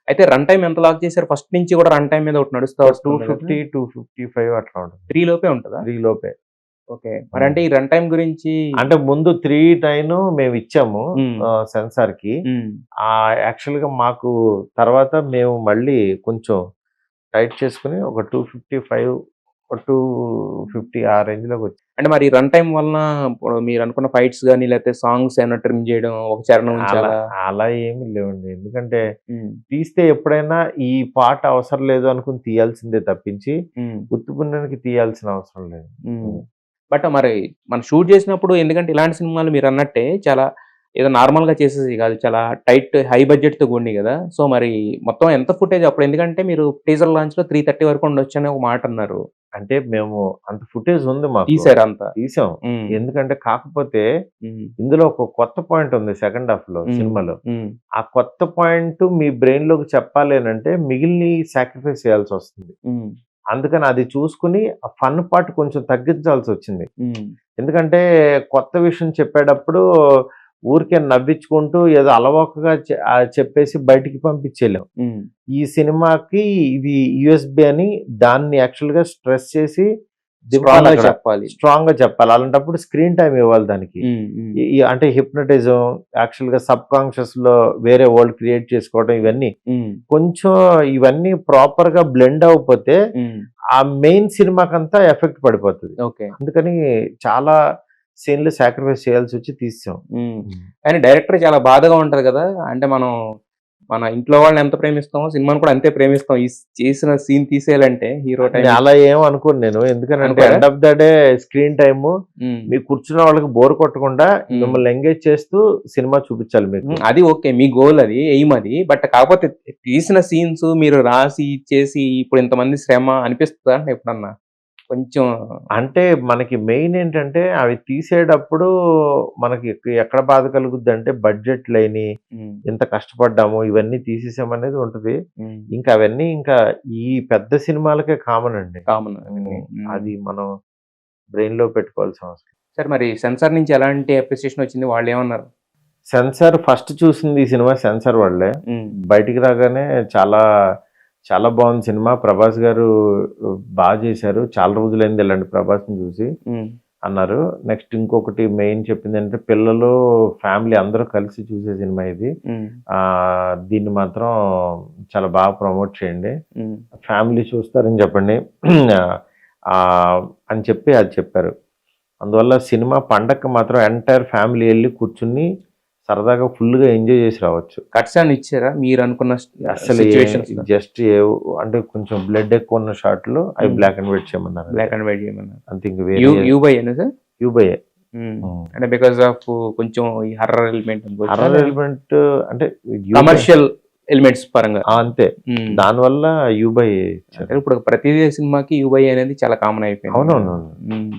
అయితే run time ఎంత lock చేశారు? ఫస్ట్ నుంచి కూడా రన్ టైమ్ మీద ఒకటి నడుస్తా వస్తుంది కదా! 250, 255 అట్లా ఉంటుంది. 3 లోపే ఉంటదా? 3 లోపే. ఓకే. మరంటే ఈ రన్ టైమ్ గురించి అంటే ముందు 3:9 మేమిచ్చాము హ్మ్. సెన్సార్‌కి. హ్మ్. యాక్చువల్‌గా మాకు తర్వాత మేము మళ్ళీ కొంచెం టైట్ చేసుకొని ఒక 255, ఒక 250 ఆ రేంజ్‌లోకొచ్చింది. అంటే మరి రన్ టైమ్ వలన ఇప్పుడు మీరనుకున్న ఫైట్స్ గాని, లేకపోతే సాంగ్స్ ఏమన్నా ట్రిమ్ చేయడం, ఒక చరణం నుంచి అలా అలా అలా ఏమి లేవండి. ఎందుకంటే హ్మ్. తీస్తే ఎప్పుడైనా ఈ పాట అవసరం లేదు అనుకుని తీయాల్సిందే తప్పించి, హ్మ్. ఉత్తి పుణ్యానికి తీయాల్సిన అవసరం లేదు. హ్మ్. బట్ మరి మనం షూట్ చేసినప్పుడు ఎందుకంటే ఇలాంటి సినిమాలు మీరన్నట్టే చాలా ఏదో నార్మల్‌గా చేసేసి కాదు. చాలా టైట్ హై బడ్జెట్‌తో కూడినయి గదా! సో, మరి మొత్తం ఎంత ఫుటేజ్ అప్పుడు ఎందుకంటే మీరు టీజర్ లాంచ్‌లో 3:30 వరకు ఉండొచ్చని ఒక మాటన్నారు. అంటే మేము అంత ఫుటేజ్ ఉంది మాకు. తీసారంతా. తీసాం. హ్మ్. ఎందుకంటే కాకపోతే హ్మ్. ఇందులో ఒక కొత్త పాయింట్ ఉంది సెకండ్ హాఫ్‌లో హ్మ్. సినిమాలో. హ్మ్. ఆ కొత్త పాయింట్ మీ బ్రెయిన్‌లోకి చెప్పాలి అనంటే మిగిలినయి సాక్రిఫైస్ చేయాల్సొస్తుంది. హ్మ్. అందుకని అది చూసుకొని ఆ ఫన్ పార్ట్ కొంచెం తగ్గించాల్సొచ్చింది. హ్మ్. ఎందుకంటే కొత్త విషయం చెప్పేటప్పుడు ఊరికే నవ్వించుకుంటూ ఏదో అలవోకగా చెప్పేసి బయటికి పంపించేయలేం. హ్మ్. ఈ సినిమాకి ఇది యూఎస్‌బీ అని దాన్ని యాక్చువల్‌గా స్ట్రెస్ చేసి స్ట్రాంగ్‌గా దింపాలక్కడ. చెప్పాలి. స్ట్రాంగ్‌గా చెప్పాలి. అలాంటప్పుడు స్క్రీన్ టైమ్ ఇవ్వాలి దానికి. హ్మ్. హ్మ్. ఈ ఈ అంటే హిప్నోటిజం యాక్చువల్‌గా సబ్‌కాన్షియస్‌లో వేరే వరల్డ్ క్రియేట్ చేసుకోవడం ఇవన్నీ. హ్మ్. కొంచెం ఇవన్నీ ప్రాపర్‌గా బ్లెండ్ అవ్వకపోతే హ్మ్. ఆ మెయిన్ సినిమాకంతా ఎఫెక్ట్ పడిపోతది. ఓకే. అందుకని చాలా సీన్‌లు సాక్రిఫైస్ చేయాల్సొచ్చి తీసేసాం. హ్మ్. హ్మ్. కానీ డైరెక్టర్ చాలా బాధగా ఉంటది గదా! అంటే మనం మన ఇంట్లో వాళ్ళని ఎంత ప్రేమిస్తామో సినిమాని కూడా అంతే ప్రేమిస్తాం. చేసిన సీన్ తీసేయాలంటే హీరో టైమ్ అలా ఏం అనుకోను నేను. ఎందుకనంటే అనుకోరా? End of the day screen time hmm. మీకు కూర్చున్న వాళ్ళకి బోర్ కొట్టకుండా హ్మ్. మిమ్మల్ని ఎంగేజ్ చేస్తూ సినిమా చూపించాలి మీకు. అది ఓకే. మీ గోల్ అది. ఎయిమ్ అది. బట్ కాకపోతే తీసిన సీన్స్ మీరు రాసి, చేసి ఇప్పుడు ఇంతమంది శ్రమ అనిపిస్తదా ఎప్పుడన్నా? కొంచెం అంటే మనకి మెయిన్ ఏంటంటే అవి తీసేటప్పుడు మనకి ఎక్కడ బాధ కలుగుద్దంటే బడ్జెట్ లేని, హ్మ్. ఇంత కష్టపడ్డాము ఇవన్నీ తీసేసామనేది ఉంటది. హ్మ్. ఇంకా అవన్నీ ఇంకా ఈ పెద్ద సినిమాలకే కామన్ అండి. కామన్ అవన్నీ. అది మనం బ్రెయిన్‌లో పెట్టుకోవాల్సిన అవసరం. సరే మరి సెన్సార్ నుంచి ఎలాంటి అప్రిసియేషన్ వచ్చింది? వాళ్ళేమన్నారు? సెన్సార్ ఫస్ట్ చూసింది ఈ సినిమా సెన్సార్ వాళ్ళే. హ్మ్. బయటికి రాగానే చాలా, చాలా బాగుంది సినిమా. ప్రభాస్ గారు చేశారు. చాలా రోజులైంది ఇలాంటి ప్రభాస్‌ని చూసి హ్మ్. అన్నారు. నెక్స్ట్ ఇంకొకటి మెయిన్ చెప్పిందేంటంటే పిల్లలు, ఫ్యామిలీ అందరూ కలిసి చూసే సినిమా ఇది. హ్మ్. దీన్ని మాత్రం చాలా బాగా ప్రమోట్ చేయండి. హ్మ్. ఫ్యామిలీ చూస్తారని చెప్పండి. అని చెప్పి అది చెప్పారు. అందువల్ల సినిమా పండగకి మాత్రం ఎంటైర్ ఫ్యామిలీ ఎళ్లి కూర్చొని సరదాగా ఫుల్‌గా ఎంజాయ్ చేసి రావచ్చు. కట్స్ ఏమన్నా ఇచ్చారా? మీరనుకున్న అస్సలు సిట్యుయేషన్స్‌లో? జస్ట్ అంటే కొంచెం బ్లడ్ ఎక్కువున్న షాట్‌లు అవి హ్మ్. బ్లాక్ అండ్ వైట్ చేయమన్నారు అంతే. బ్లాక్ అండ్ వైట్ చేయమన్నారు. అంతే ఇంక వేరే యూ బై ఏనా సార్? యూబైయే. హ్మ్. హ్మ్. అంటే బికాస్ ఆఫ్ కొంచెం ఈ హారర్ ఎలిమెంట్ అనుకోవచ్చా? హర్రర్ ఎలిమెంట్ అంటే యూబై కమర్షియల్ ఎలిమెంట్స్ పరంగా. అంతే. హ్మ్. దానివల్ల యూబై అంటే ఇచ్చారు. ఇప్పుడు ప్రతి సినిమాకి యూబై అనేది చాలా కామన్ అయిపోయింది. అవునవునవును. హ్మ్.